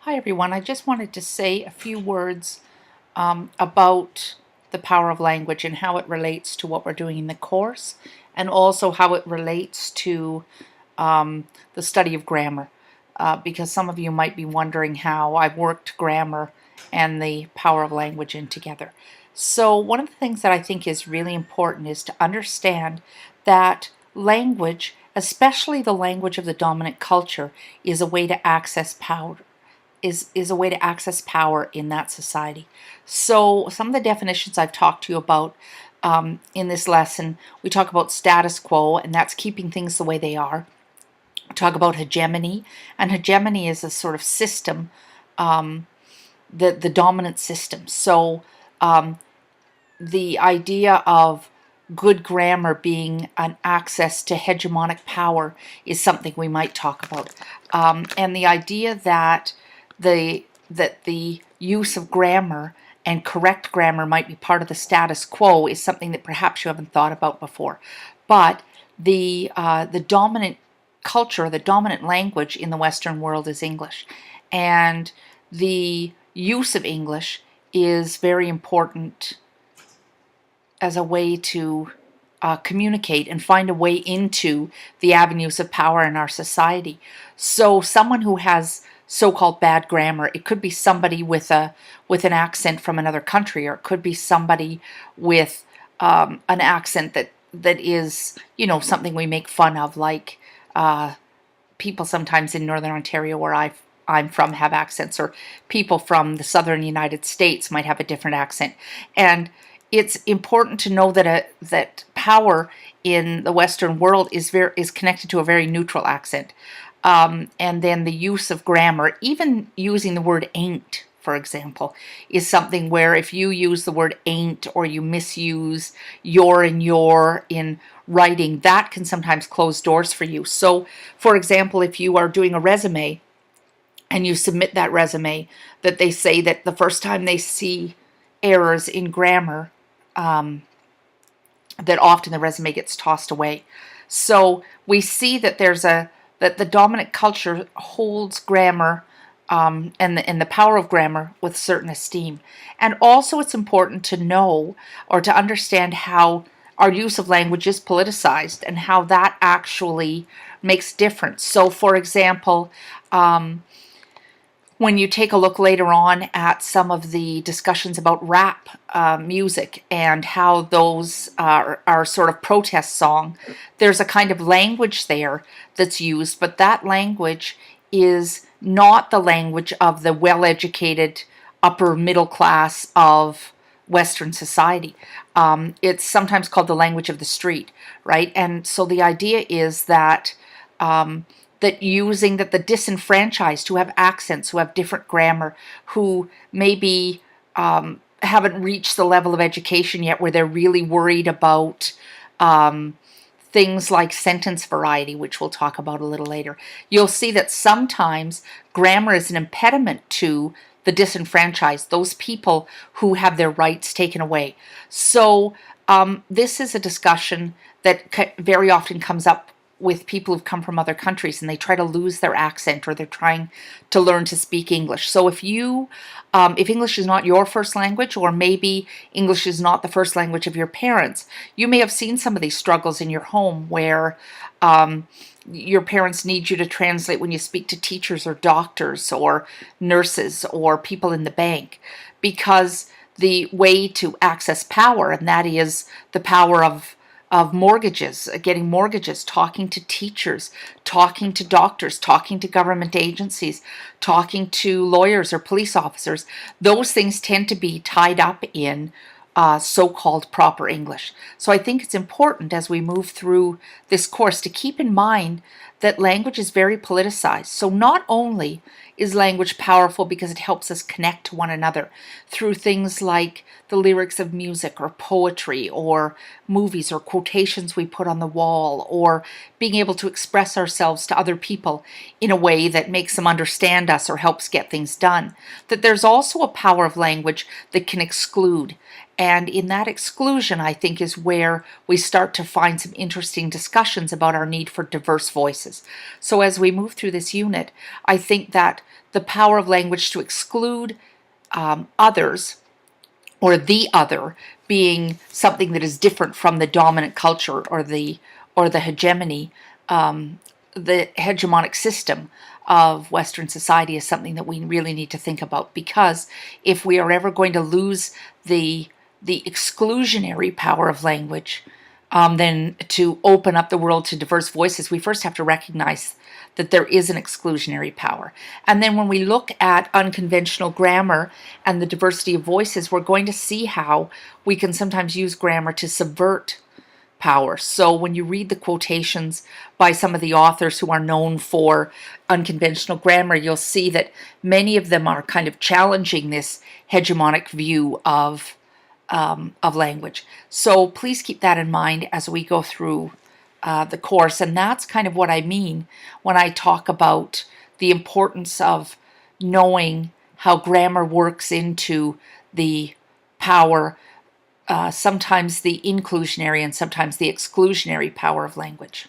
Hi everyone, I just wanted to say a few words about the power of language and how it relates to what we're doing in the course, and also how it relates to the study of grammar, because some of you might be wondering how I've worked grammar and the power of language in together. So one of the things that I think is really important is to understand that language, especially the language of the dominant culture, is a way to access power is a way to access power in that society. So some of the definitions I've talked to you about in this lesson, we talk about status quo, and that's keeping things the way they are. We talk about hegemony, and hegemony is a sort of system, the dominant system. So the idea of good grammar being an access to hegemonic power is something we might talk about. And the idea that the use of grammar and correct grammar might be part of the status quo is something that perhaps you haven't thought about before. But the dominant culture, the dominant language in the Western world is English, and the use of English is very important as a way to communicate and find a way into the avenues of power in our society. So someone who has so-called bad grammar, it could be somebody with an accent from another country, or it could be somebody with an accent that is, something we make fun of, like people sometimes in Northern Ontario, where I'm from, have accents, or people from the southern United States might have a different accent. And it's important to know that that power in the Western world is connected to a very neutral accent. And then the use of grammar, even using the word ain't, for example, is something where if you use the word ain't, or you misuse your and your in writing, that can sometimes close doors for you. So, for example, if you are doing a resume and you submit that resume, that they say that the first time they see errors in grammar, that often the resume gets tossed away. So we see that that the dominant culture holds grammar and the power of grammar with certain esteem. And also it's important to know or to understand how our use of language is politicized and how that actually makes difference. So for example, when you take a look later on at some of the discussions about rap music and how those are sort of protest song, there's a kind of language there that's used, but that language is not the language of the well-educated upper middle class of Western society. It's sometimes called the language of the street, right? And so the idea is that that the disenfranchised, who have accents, who have different grammar, who maybe haven't reached the level of education yet where they're really worried about things like sentence variety, which we'll talk about a little later. You'll see that sometimes grammar is an impediment to the disenfranchised, those people who have their rights taken away. So this is a discussion that very often comes up with people who've come from other countries and they try to lose their accent, or they're trying to learn to speak English. So if English is not your first language, or maybe English is not the first language of your parents, you may have seen some of these struggles in your home where your parents need you to translate when you speak to teachers or doctors or nurses or people in the bank, because the way to access power, and that is the power of mortgages, getting mortgages, talking to teachers, talking to doctors, talking to government agencies, talking to lawyers or police officers, those things tend to be tied up in so-called proper English. So I think it's important as we move through this course to keep in mind that language is very politicized. So not only is language powerful because it helps us connect to one another through things like the lyrics of music or poetry or movies or quotations we put on the wall, or being able to express ourselves to other people in a way that makes them understand us or helps get things done, that there's also a power of language that can exclude. And in that exclusion, I think, is where we start to find some interesting discussions about our need for diverse voices. voices. So as we move through this unit, I think that the power of language to exclude others, or the other, being something that is different from the dominant culture or the hegemony, the hegemonic system of Western society, is something that we really need to think about, because if we are ever going to lose the exclusionary power of language, then to open up the world to diverse voices, we first have to recognize that there is an exclusionary power. And then when we look at unconventional grammar and the diversity of voices, we're going to see how we can sometimes use grammar to subvert power. So when you read the quotations by some of the authors who are known for unconventional grammar, you'll see that many of them are kind of challenging this hegemonic view of language. So please keep that in mind as we go through the course. And that's kind of what I mean when I talk about the importance of knowing how grammar works into the power, sometimes the inclusionary and sometimes the exclusionary power of language.